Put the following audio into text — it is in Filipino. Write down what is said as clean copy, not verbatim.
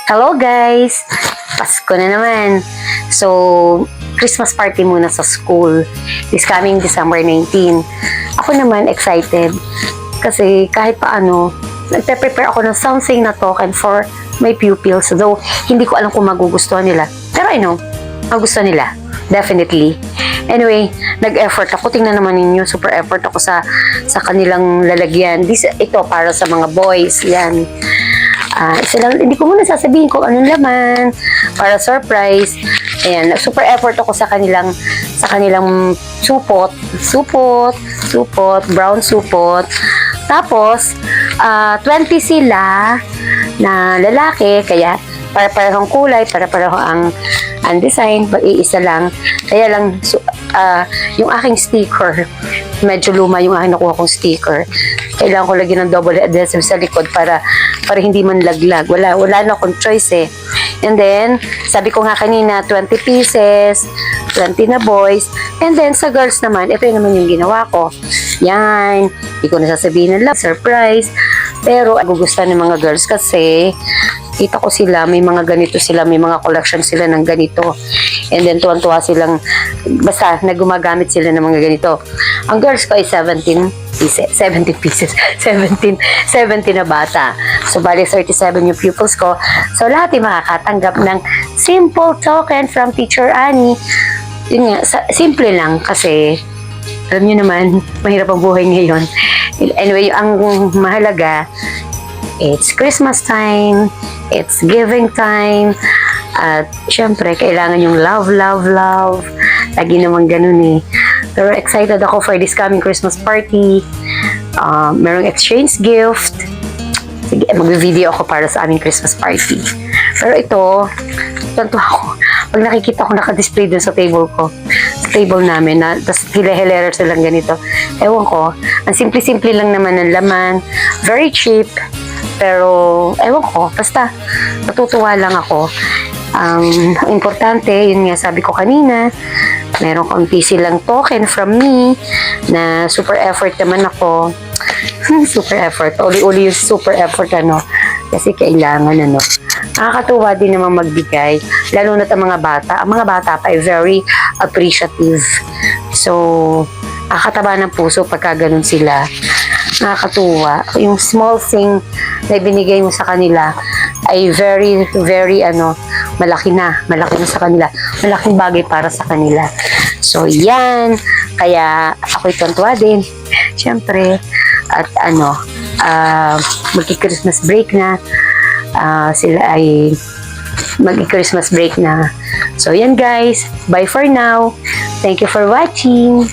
Hello guys! Pasko na naman. So, Christmas party muna sa school. This coming December 19. Ako naman excited kasi kahit paano, nagpe-prepare ako ng something na token for my pupils. Though, hindi ko alam kung magugustuhan nila. Pero I know, magugustuhan nila. Definitely. Anyway, nag-effort ako. Tingnan naman ninyo, super effort ako sa kanilang lalagyan. Ito para sa mga boys. Yan. Isa lang, hindi ko muna sasabihin kung anong laman para surprise. Ayan, super effort ako sa kanilang supot, brown supot. Tapos 20 sila na lalaki, kaya para-parehong kulay, para-parehong ang design, iisa lang. Kaya lang yung aking sticker, medyo luma yung aking nakuha kong sticker. Kailangan ko lagyan ng double adhesive sa likod para hindi man laglag. Wala na akong choice eh. And then, sabi ko nga kanina, 20 pieces, 20 na boys. And then, sa girls naman, ito naman yung ginawa ko. Yan. Hindi ko nasasabihin na lang, surprise. Pero, gugustuhan ng mga girls kasi kita ko sila, may mga ganito sila, may mga collection sila ng ganito. And then, tuwan-tuwa silang, basta, nagumagamit sila ng mga ganito. Ang girls ko ay 17 na bata. So, bali 37 yung pupils ko. So, lahat ay makakatanggap ng simple token from Teacher Annie. Yun nga, simple lang kasi, alam nyo naman, mahirap ang buhay ngayon. Anyway, ang mahalaga, it's Christmas time, it's giving time, at syempre, kailangan yung love. Lagi naman ganun eh. Pero excited ako for this coming Christmas party. Merong exchange gift. Sige, mag-video ako para sa aming Christmas party. Pero ito, tanto ako. Pag nakikita ko naka-display dun sa table ko, sa table namin, tapos hile-hilera silang ganito. Ewan ko, ang simple-simple lang naman ng laman. Very cheap. Pero, ewan ko, basta natutuwa lang ako. Ang importante, yun nga sabi ko kanina, meron kaunti silang token from me na super effort naman ako. Super effort. Uli-uli yung super effort kasi kailangan Nakakatuwa din naman magbigay, lalo na't ang mga bata. Ang mga bata pa ay very appreciative. So, nakakataba ng puso pagka ganun sila. Nakakatuwa. Yung small thing na ibinigay mo sa kanila ay very malaki na sa kanila. Malaking bagay para sa kanila. So, yan. Kaya, ako'y tuwa din. Siyempre, at magki-Christmas break na. Sila ay magki-Christmas break na. So, yan guys. Bye for now. Thank you for watching.